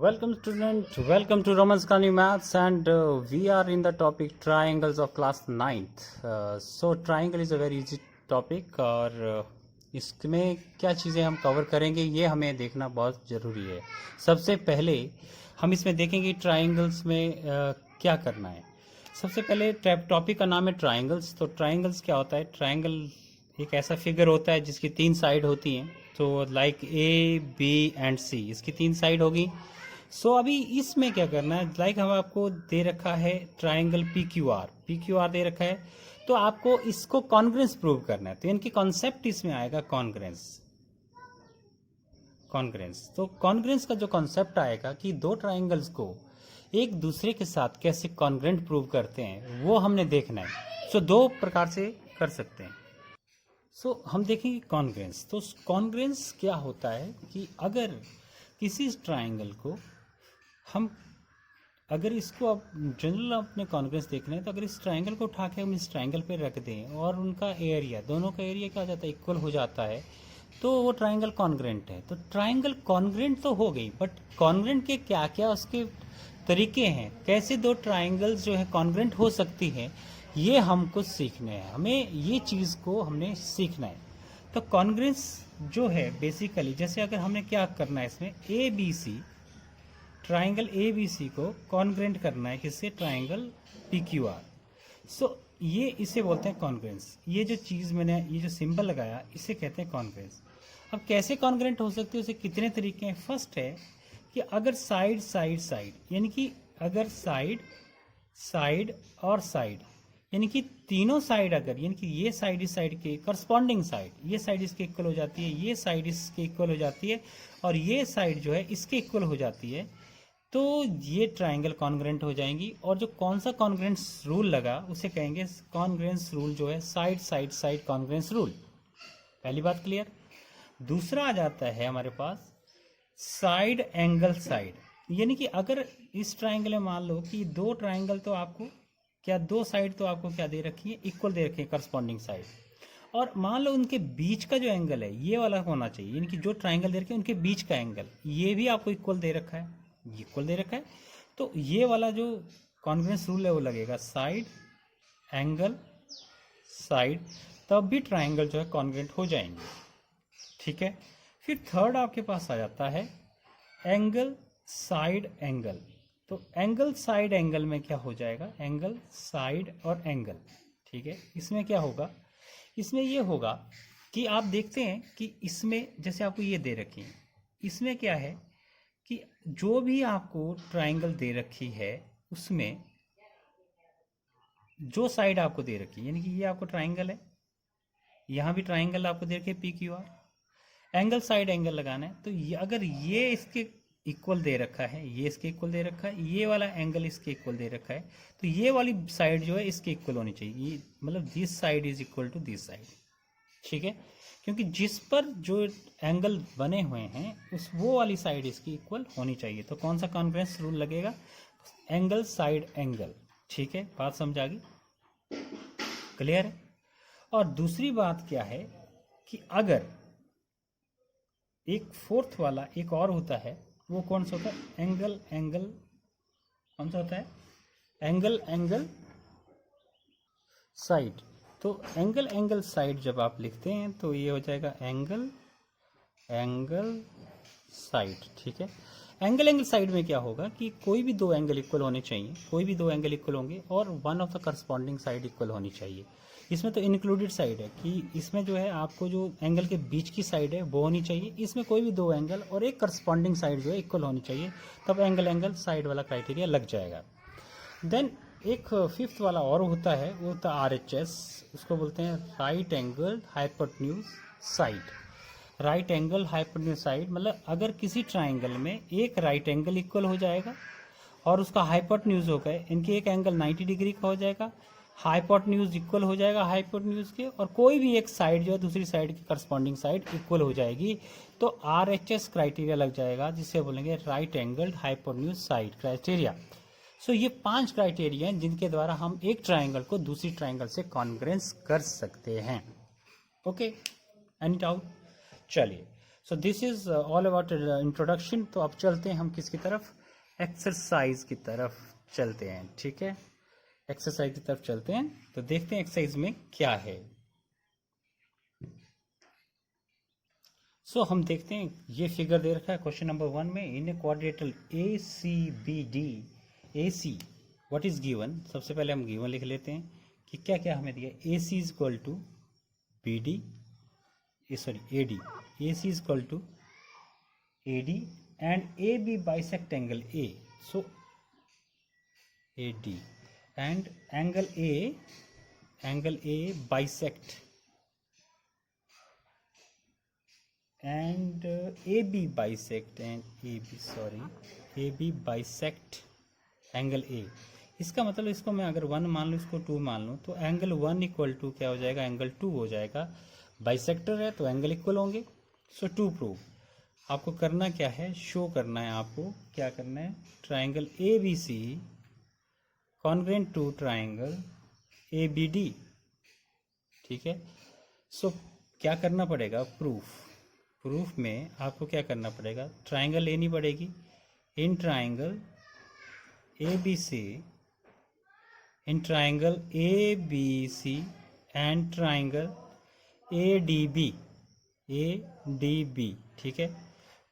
Welcome student, welcome to Roman Scani Maths and we are in the topic triangles of class 9th. So triangle is a very easy topic और इसमें क्या चीज़ें हम cover करेंगे ये हमें देखना बहुत ज़रूरी है। सबसे पहले हम इसमें देखेंगे ट्राइंगल्स में क्या करना है। सबसे पहले टॉपिक का नाम है ट्राइंगल्स। तो ट्राइंगल्स क्या होता है? ट्राइंगल एक ऐसा फिगर होता है जिसकी तीन साइड होती हैं। तो लाइक ए बी एंड सी, इसकी तीन साइड होगी। सो अभी इसमें क्या करना है, लाइक हम आपको दे रखा है ट्राइंगल पी क्यू आर दे रखा है, तो आपको इसको कॉन्ग्रेंस प्रूव करना है। तो इनकी कॉन्सेप्ट इसमें आएगा कॉन्ग्रेंस। तो कॉन्ग्रेंस का जो कॉन्सेप्ट आएगा कि दो ट्राइंगल्स को एक दूसरे के साथ कैसे कॉन्ग्रेंट प्रूव करते हैं वो हमने देखना है। सो दो प्रकार से कर सकते हैं। सो हम देखेंगे कॉन्ग्रेंस। तो कॉन्ग्रेंस क्या होता है कि अगर किसी ट्राइंगल को हम अगर इसको अब जनरल अपने कॉन्ग्रेंस देखना है, तो अगर इस ट्राइंगल को उठा के हम इस ट्राइंगल पे रख दें और उनका एरिया, दोनों का एरिया क्या हो जाता है, इक्वल हो जाता है, तो वो ट्राइंगल कॉन्ग्रेंट है। तो ट्राइंगल कॉन्ग्रेंट तो हो गई, बट कॉन्ग्रेंट के क्या क्या उसके तरीके हैं, कैसे दो ट्राइंगल्स जो है कॉन्ग्रेंट हो सकती हैं, ये हमको सीखने हैं। हमें ये चीज़ को हमने सीखना है। तो कॉन्ग्रेंस जो है बेसिकली, जैसे अगर हमने क्या करना है इसमें, A B C, triangle A B C को कॉन्ग्रेंट करना है किससे, triangle P Q R. So ये इसे बोलते हैं कॉन्ग्रेंस। ये जो चीज़ मैंने ये जो सिंबल लगाया इसे कहते हैं कॉन्ग्रेंस। अब कैसे कॉन्ग्रेंट हो सकती है, उसे कितने तरीके हैं। फर्स्ट है कि अगर साइड साइड साइड, यानी कि अगर साइड साइड और साइड, यानी कि तीनों साइड अगर, यानी कि ये साइड इस साइड के करस्पॉन्डिंग साइड, ये साइड इसके इक्वल हो जाती है, ये साइड इसके इक्वल हो जाती है, और ये साइड जो है इसके इक्वल हो जाती है, तो ये ट्राइंगल कॉन्ग्रेंट हो जाएंगी। और जो कौन सा कॉन्ग्रेंस रूल लगा उसे कहेंगे कॉन्ग्रेंस रूल, जो है side side side congruence rule. पहली बात क्लियर। दूसरा आ जाता है हमारे पास साइड एंगल साइड, यानी कि अगर इस ट्राइंगल में मान लो कि दो ट्राइंगल, तो आपको क्या दो साइड तो आपको क्या दे रखी है, इक्वल दे रखी है करस्पॉन्डिंग साइड, और मान लो उनके बीच का जो एंगल है ये वाला होना चाहिए, यानी कि जो ट्राइंगल दे रखे हैं उनके बीच का एंगल ये भी आपको इक्वल दे रखा है, इक्वल दे रखा है। तो ये वाला जो कॉन्ग्रेंस रूल है वो लगेगा साइड एंगल साइड, तब भी ट्राइंगल जो है कॉन्ग्रेंट हो जाएंगे। ठीक है। फिर थर्ड आपके पास आ जाता है एंगल साइड एंगल। तो एंगल साइड एंगल में क्या हो जाएगा, एंगल साइड और एंगल। ठीक है। इसमें क्या होगा, इसमें ये होगा कि आप देखते हैं कि इसमें जैसे आपको ये दे रखी है, इसमें क्या है कि जो भी आपको ट्राइंगल दे रखी है उसमें जो साइड आपको दे रखी है, यानी कि ये आपको ट्राइंगल है, यहाँ भी ट्राइंगल आपको दे रखे P Q are, angle side angle लगाना है। तो ये अगर ये इसके इक्वल दे रखा है, ये इसके इक्वल दे रखा है, ये वाला एंगल इसके इक्वल दे रखा है, तो ये वाली साइड जो है इसके इक्वल होनी चाहिए, ये मतलब this side is equal to this side. ठीक है। क्योंकि जिस पर जो एंगल बने हुए हैं उस वो वाली साइड इसकी इक्वल होनी चाहिए। तो कौन सा कॉन्ग्रेंस रूल लगेगा, एंगल साइड एंगल। ठीक है, बात समझ आ गई, क्लियर है। और दूसरी बात क्या है कि अगर एक फोर्थ वाला एक और होता है, वो कौन सा होता है, एंगल एंगल, कौन सा होता है, एंगल एंगल साइड। तो एंगल एंगल साइड जब आप लिखते हैं तो ये हो जाएगा एंगल एंगल साइड। ठीक है। एंगल एंगल साइड में क्या होगा कि कोई भी दो एंगल इक्वल होने चाहिए, कोई भी दो एंगल इक्वल होंगे और one of the corresponding side equal होनी चाहिए। इसमें तो इंक्लूडेड साइड है कि इसमें जो है आपको जो एंगल के बीच की साइड है वो होनी चाहिए, इसमें कोई भी दो एंगल और एक करस्पॉन्डिंग साइड जो है इक्वल होनी चाहिए, तब एंगल एंगल साइड वाला क्राइटेरिया लग जाएगा। देन एक फिफ्थ वाला और होता है, वो होता है RHS, उसको बोलते हैं right angle hypotenuse side. Right angle hypotenuse side मतलब अगर किसी ट्राइंगल में एक राइट एंगल इक्वल हो जाएगा और उसका हाइपोटेन्यूज हो गए, इनके एक एंगल 90 डिग्री का हो जाएगा, हाइपोटेन्यूज इक्वल हो जाएगा हाइपोटेन्यूज के, और कोई भी एक साइड जो है दूसरी साइड की करस्पॉन्डिंग साइड इक्वल हो जाएगी, तो RHS क्राइटेरिया लग जाएगा, जिसे बोलेंगे right angle hypotenuse side criteria. So ये 5 क्राइटेरिया हैं जिनके द्वारा हम एक ट्राइंगल को दूसरी ट्राइंगल से कॉन्ग्रेंस कर सकते हैं। Okay, any doubt? चलिए, so this is all about introduction. तो अब चलते हैं हम किसकी तरफ, एक्सरसाइज की तरफ चलते हैं। ठीक है, एक्सरसाइज की तरफ चलते हैं, तो देखते हैं एक्सरसाइज में क्या है। सो हम देखते हैं, ये फिगर दे रखा है क्वेश्चन नंबर 1 में, in a quadrilateral A C B D A C what is given. सबसे पहले हम गिवन लिख लेते हैं कि क्या क्या हमें दिया। A C is equal to B D, sorry A D, A C is equal to A D and A B bisect angle A, so A D and angle A bisect and AB bisect and AB bisect angle A। इसका मतलब इसको मैं अगर 1 मान लूँ, इसको 2 मान लूँ, तो एंगल 1 इक्वल टू क्या हो जाएगा, एंगल 2 हो जाएगा। बाइसेक्टर है तो एंगल इक्वल होंगे। सो टू प्रूव आपको करना क्या है, शो करना है। आपको क्या करना है, triangle ABC congruent to triangle ABD। ठीक है, सो क्या करना पड़ेगा, प्रूफ में आपको क्या करना पड़ेगा, ट्राइंगल लेनी पड़ेगी। In triangle ABC and triangle ADB। ठीक है,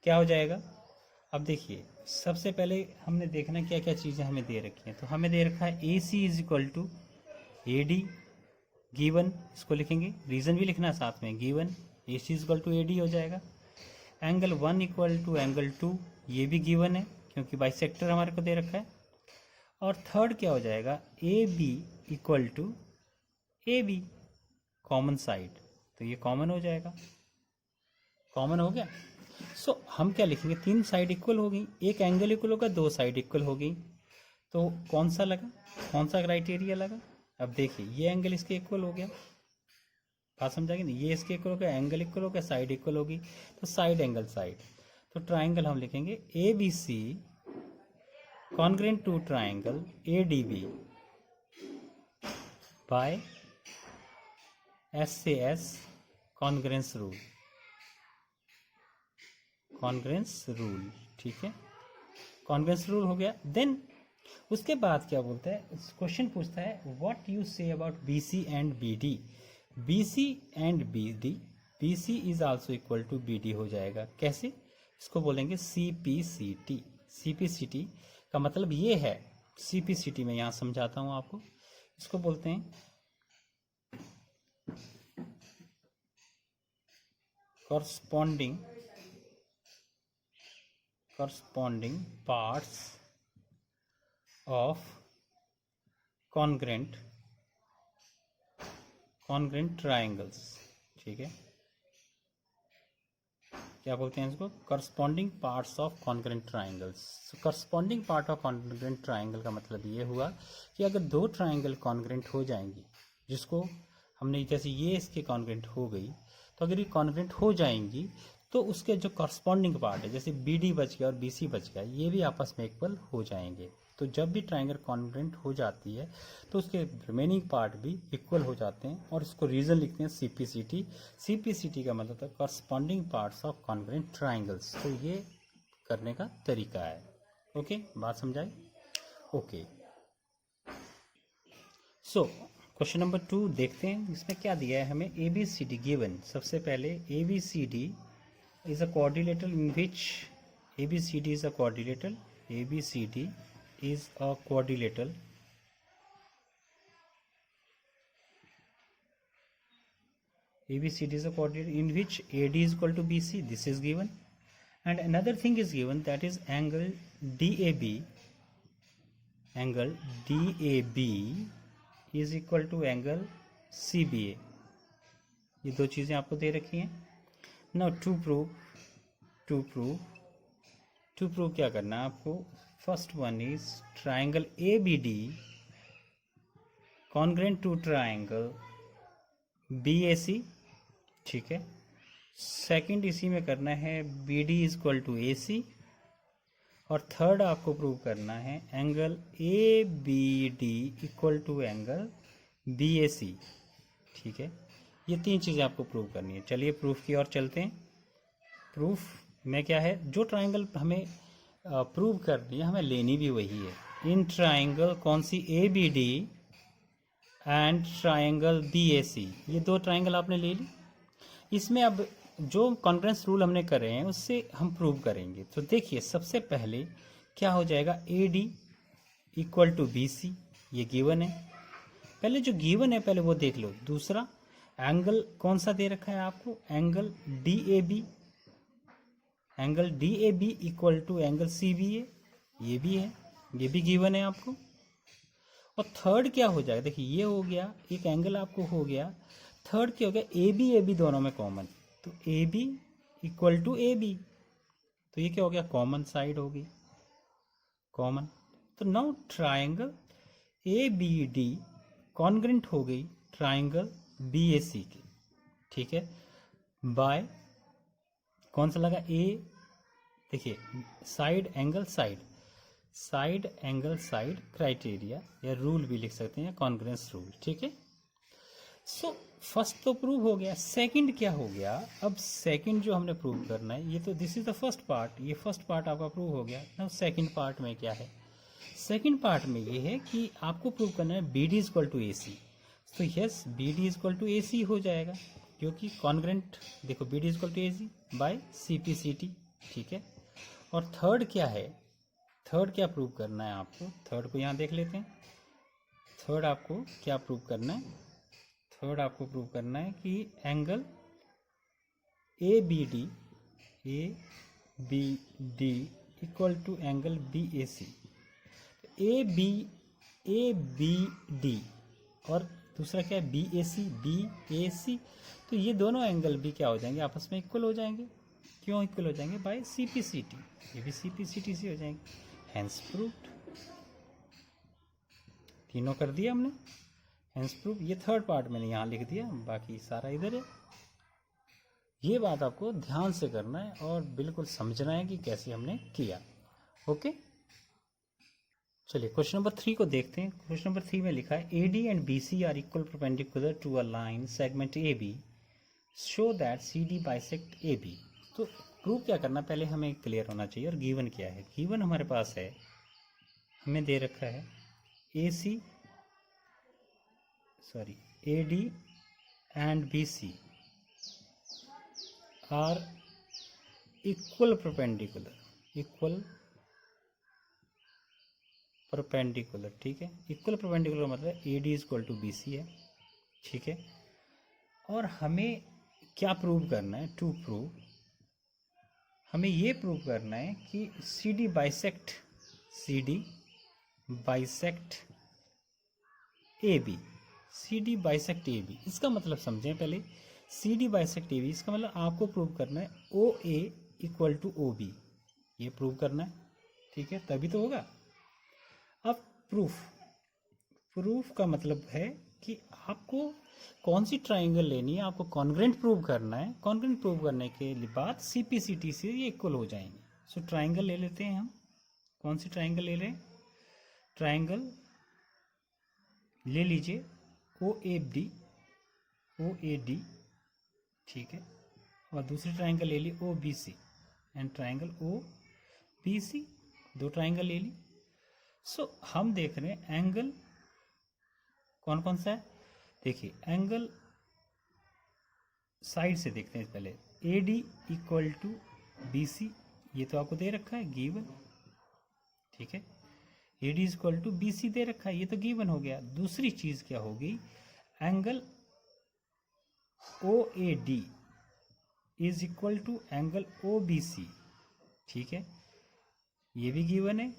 क्या हो जाएगा। अब देखिए, सबसे पहले हमने देखना क्या क्या चीज़ें हमें दे रखी हैं। तो हमें दे रखा है AC is equal to AD given, इसको लिखेंगे, रीज़न भी लिखना है साथ में, given AC equal to AD हो जाएगा। एंगल 1 इक्वल टू एंगल 2, ये भी गिवन है क्योंकि बाइसेक्टर हमारे को दे रखा है। और थर्ड क्या हो जाएगा, AB equal to AB, common side, तो ये कॉमन हो जाएगा, कॉमन हो गया। सो हम क्या लिखेंगे, 3 साइड इक्वल हो गई, एक एंगल इक्वल होगा, 2 साइड इक्वल हो गई, तो कौन सा लगा, कौन सा क्राइटेरिया लगा। अब देखिए, ये एंगल इसके इक्वल हो गया, बात समझाएंगे ना, ये इसके इक्वल हो गया, एंगल इक्वल हो गया, साइड इक्वल होगी, तो साइड एंगल साइड। तो ट्राइंगल हम लिखेंगे ABC congruent to triangle ADB by SAS congruence rule. ठीक है, कॉन्ग्रेंस रूल हो गया। देन उसके बाद क्या बोलता है, क्वेश्चन पूछता है what you say about BC and BD। BC and BD, BC is also equal to BD हो जाएगा। कैसे, इसको बोलेंगे CPCT। CPCT का मतलब ये है, CPCT में यहाँ समझाता हूँ आपको, इसको बोलते हैं corresponding parts of congruent triangles। ठीक है, क्या बोलते हैं इसको, corresponding parts of congruent triangles. Corresponding part of congruent triangle का मतलब ये हुआ कि अगर 2 ट्राइंगल कॉन्ग्रेंट हो जाएंगी, जिसको हमने जैसे ये इसके कॉन्ग्रेंट हो गई, तो अगर ये कॉन्ग्रेंट हो जाएंगी तो उसके जो करस्पॉन्डिंग पार्ट है, जैसे BD बच गया और BC बच गया, ये भी आपस में इक्वल हो जाएंगे। तो जब भी ट्राइंगल कॉन्ग्रेंट हो जाती है तो उसके रिमेनिंग पार्ट भी इक्वल हो जाते हैं, और इसको रीजन लिखते हैं CPCT। CPCT का मतलब है corresponding parts of congruent triangles. तो ये करने का तरीका है। ओके, बात समझाई। ओके, सो क्वेश्चन नंबर 2 देखते हैं, इसमें क्या दिया है हमें, ABCD गिवन। सबसे पहले ABCD is a quadrilateral in which ABCD is a quadrilateral, ABCD is a quadrilateral ABCD is a quadrilateral in which AD is equal to BC, this is given, and another thing is given, that is angle DAB is equal to angle CBA। ये 2 चीज़ें आपको दे रखी हैं। Now to prove क्या करना है आपको, first one is triangle ABD congruent to triangle BAC। ठीक है, सेकंड इसी में करना है BD is equal to AC, और थर्ड आपको प्रूव करना है angle ABD equal to angle BAC। ठीक है, ये 3 चीज़ें आपको प्रूव करनी है। चलिए प्रूफ की ओर चलते हैं। प्रूफ में क्या है, जो ट्राइंगल हमें प्रूव करनी है हमें लेनी भी वही है। इन ट्राइंगल कौन सी, A B D and triangle B A C, ये दो ट्राइंगल आपने ले ली। इसमें अब जो कॉन्ग्रुएंस रूल हमने करे हैं उससे हम प्रूव करेंगे। तो देखिए सबसे पहले क्या हो जाएगा, A D equal to B C, ये गिवन है। पहले जो गिवन है पहले वो देख लो। दूसरा एंगल कौन सा दे रखा है आपको, angle D A B, angle D A B equal to angle C B A, ये भी है, ये भी गिवन है आपको। और थर्ड क्या हो जाएगा, देखिए ये हो गया एक एंगल आपको हो गया। थर्ड क्या हो गया, ए बी दोनों में कॉमन, तो A B equal to A B, तो ये क्या हो गया, कॉमन साइड हो गई, कॉमन। तो now triangle A B D congruent हो गई ट्राइंगल बी ए सी की, ठीक है। बाय कौन सा लगा, ए, देखिए side angle side, side angle side criteria या रूल भी लिख सकते हैं, कॉन्ग्रुएंस रूल, ठीक है। सो फर्स्ट तो प्रूव हो गया। सेकंड क्या हो गया, अब सेकंड जो हमने प्रूव करना है, ये तो this is the first part, ये फर्स्ट पार्ट आपका प्रूव हो गया। नाउ सेकंड पार्ट में क्या है, सेकंड पार्ट में ये है कि आपको प्रूव करना है B D equal to A C. तो yes B D equal to A C हो जाएगा, क्योंकि कॉन्ग्रुएंट देखो B D equal to A C by C P C T, ठीक है। और थर्ड क्या है, थर्ड क्या प्रूव करना है आपको, थर्ड को यहाँ देख लेते हैं। थर्ड आपको क्या प्रूव करना है, थर्ड आपको प्रूव करना है कि angle A B D equal to angle B A C, A B D और दूसरा क्या है बी ए सी, तो ये दोनों एंगल भी क्या हो जाएंगे, आपस में इक्वल हो जाएंगे। क्यों इक्वल हो जाएंगे, by C P C T, ये भी सी पी सी टी से हो जाएंगे, हैंस प्रूव्ड। तीनों कर दिया हमने, हैंस प्रूव। ये थर्ड पार्ट मैंने यहाँ लिख दिया, बाकी सारा इधर है। ये बात आपको ध्यान से करना है और बिल्कुल समझना है कि कैसे हमने किया, ओके। चलिए क्वेश्चन नंबर 3 को देखते हैं। क्वेश्चन नंबर 3 में लिखा है A D and B C are equal perpendicular to a line segment A B, show that C D bisect A B. तो प्रूव क्या करना, पहले हमें क्लियर होना चाहिए। और गिवन क्या है, गिवन हमारे पास है, हमें दे रखा है A C sorry A D and B C are equal perpendicular, ठीक है। इक्वल परपेंडिकुलर मतलब A D equal to B C है, ठीक है। और हमें क्या प्रूव करना है, टू प्रूव हमें ये प्रूव करना है कि C D bisect A B, C D bisect A B. इसका मतलब समझें पहले, C D bisect A B इसका मतलब आपको प्रूव करना है O A equal to O B, ये प्रूव करना है, ठीक है, तभी तो होगा। अब प्रूफ का मतलब है कि आपको कौन सी ट्राइंगल लेनी है, आपको कॉन्ग्रुएंट प्रूव करना है। कॉन्ग्रुएंट प्रूव करने के बाद सी पी सी टी से ये इक्वल हो जाएंगे। सो ट्राइंगल ले लेते हैं हम, कौन सी ट्राइंगल ले रहे हैं, ट्राइंगल ले लीजिए ओ ए डी, ठीक है। और दूसरी ट्राइंगल ले ली O B C and triangle O B C, दो ट्राइंगल ले ली। सो हम देख रहे हैं एंगल कौन कौन सा है, देखिए एंगल साइड से देखते हैं पहले, A D equal to B C, ये तो आपको दे रखा है गिवन, ठीक है। A D equal to B C दे रखा है, ये तो गिवन हो गया। दूसरी चीज क्या होगी, angle O A D is equal to angle O B C, ठीक है, ये भी गिवन है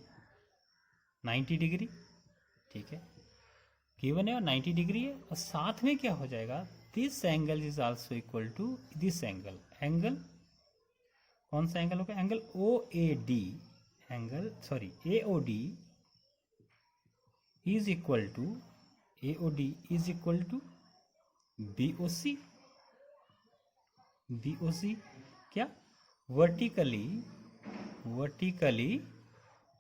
90 डिग्री, ठीक है, गिवन है और 90 डिग्री है। और साथ में क्या हो जाएगा, this angle is also equal to this angle, angle कौन सा एंगल होगा, angle O A D, A O D is equal to B O C, क्या, वर्टिकली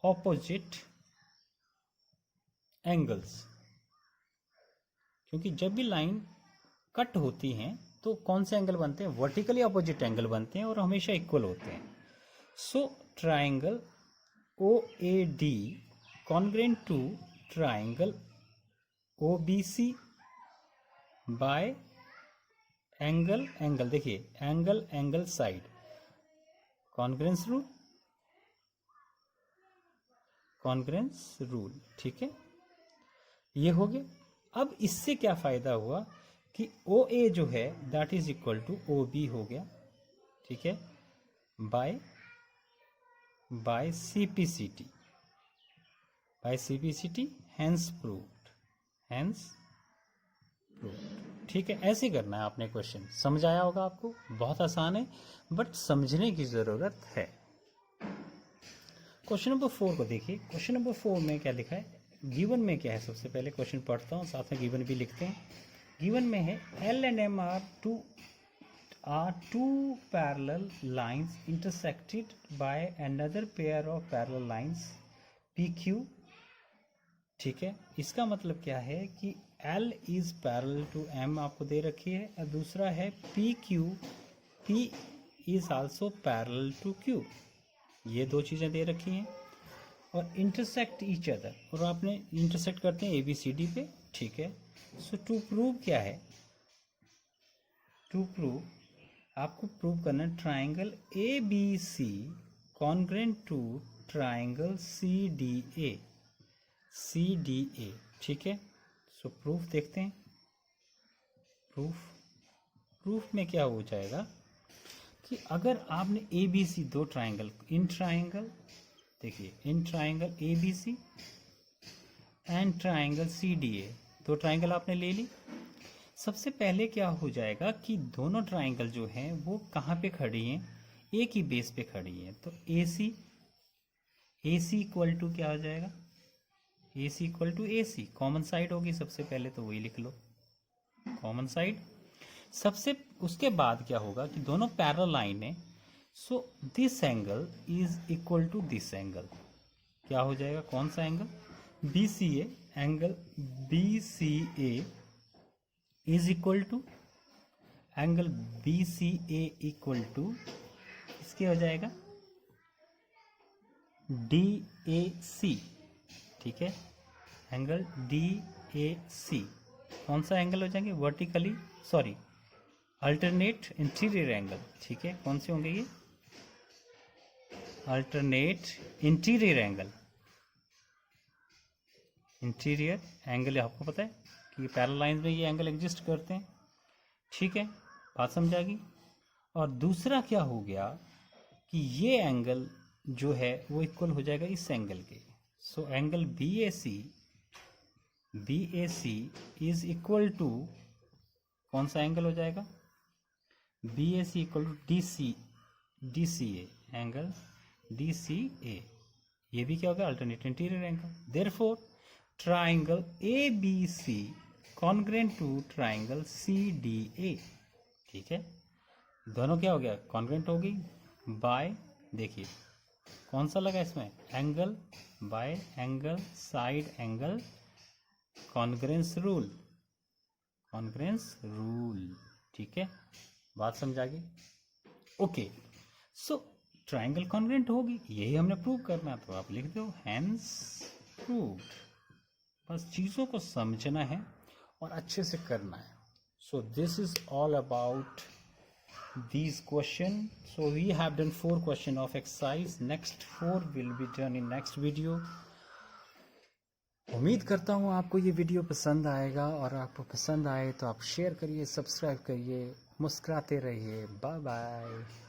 ऑपोजिट एंगल्स। क्योंकि जब भी लाइन कट होती हैं तो कौन से एंगल बनते हैं? वर्टिकली अपोजिट एंगल बनते हैं और हमेशा इक्वल होते हैं. So triangle OAD congruent to triangle OBC by angle देखिए एंगल साइड, कॉन्ग्रेंस रूल. ठीक है, ये हो गया. अब इससे क्या फायदा हुआ कि OA जो है that is equal to OB हो गया. ठीक है, बाय CPCT हेंस प्रूव्ड. ठीक है, ऐसे करना है आपने. क्वेश्चन समझ आया होगा आपको. बहुत आसान है बट समझने की ज़रूरत है. क्वेश्चन नंबर 4 को देखिए. क्वेश्चन नंबर 4 में क्या लिखा है? गिवन में क्या है? सबसे पहले क्वेश्चन पढ़ता हूँ, साथ में गिवन भी लिखते हैं. गिवन में है L and M are two parallel lines intersected by another pair of parallel lines PQ. ठीक है, इसका मतलब क्या है कि L is parallel to M आपको दे रखी है, और दूसरा है PQ, P is also parallel to Q. ये दो चीज़ें दे रखी हैं और इंटरसेक्ट ईच अदर, और आपने इंटरसेक्ट करते हैं ABCD पे. ठीक है, सो टू प्रूव क्या है? टू प्रूव आपको प्रूव करना है triangle ABC congruent to triangle CDA. ठीक है, सो प्रूफ देखते हैं. प्रूफ में क्या हो जाएगा कि अगर आपने ABC दो ट्राइंगल इन ट्राइंगल देखिए, in triangle ABC and triangle CDA, दो ट्राइंगल आपने ले ली. सबसे पहले क्या हो जाएगा कि दोनों ट्राइंगल जो हैं वो कहाँ पे खड़ी हैं? एक ही बेस पे खड़ी हैं. तो AC इक्वल टू क्या हो जाएगा? AC equal to AC, common side होगी. सबसे पहले तो वही लिख लो, कॉमन साइड. सबसे उसके बाद क्या होगा कि दोनों पैरेलल लाइन है, so this angle is equal to this angle. क्या हो जाएगा? कौन सा angle? BCA. Angle BCA is equal to angle BCA equal to इसके हो जाएगा DAC. ठीक है, एंगल DAC कौन सा एंगल हो जाएंगे? Vertically alternate interior angle. ठीक है, कौन से होंगे ये? अल्टरनेट इंटीरियर एंगल आपको पता है कि पैरेलल लाइंस में ये एंगल एग्जिस्ट करते हैं. ठीक है, बात समझ आ गई. और दूसरा क्या हो गया कि ये एंगल जो है वो इक्वल हो जाएगा इस एंगल के. So angle BAC is equal to कौन सा एंगल हो जाएगा? BAC equal to DCA, angle DCA. ये भी क्या होगा? Alternate interior angle. Therefore triangle ABC congruent to triangle CDA. ठीक है, दोनों क्या हो गया? कॉन्ग्रेंट हो गई बाय, देखिए कौन सा लगा इसमें? Angle by angle side angle congruence rule. ठीक है, बात समझ आ गई. ओके, सो ट्राइंगल कॉन्ग्रेंट होगी, यही हमने प्रूव करना है. तो आप लिख दो हेंस प्रूव्ड. बस चीज़ों को समझना है और अच्छे से करना है. So this is all about these question. So we have done 4 question of exercise. Next 4 will be done in next video. उम्मीद करता हूँ आपको ये वीडियो पसंद आएगा, और आपको पसंद आए तो आप शेयर करिए, सब्सक्राइब करिए, मुस्कुराते रहिए. Bye bye.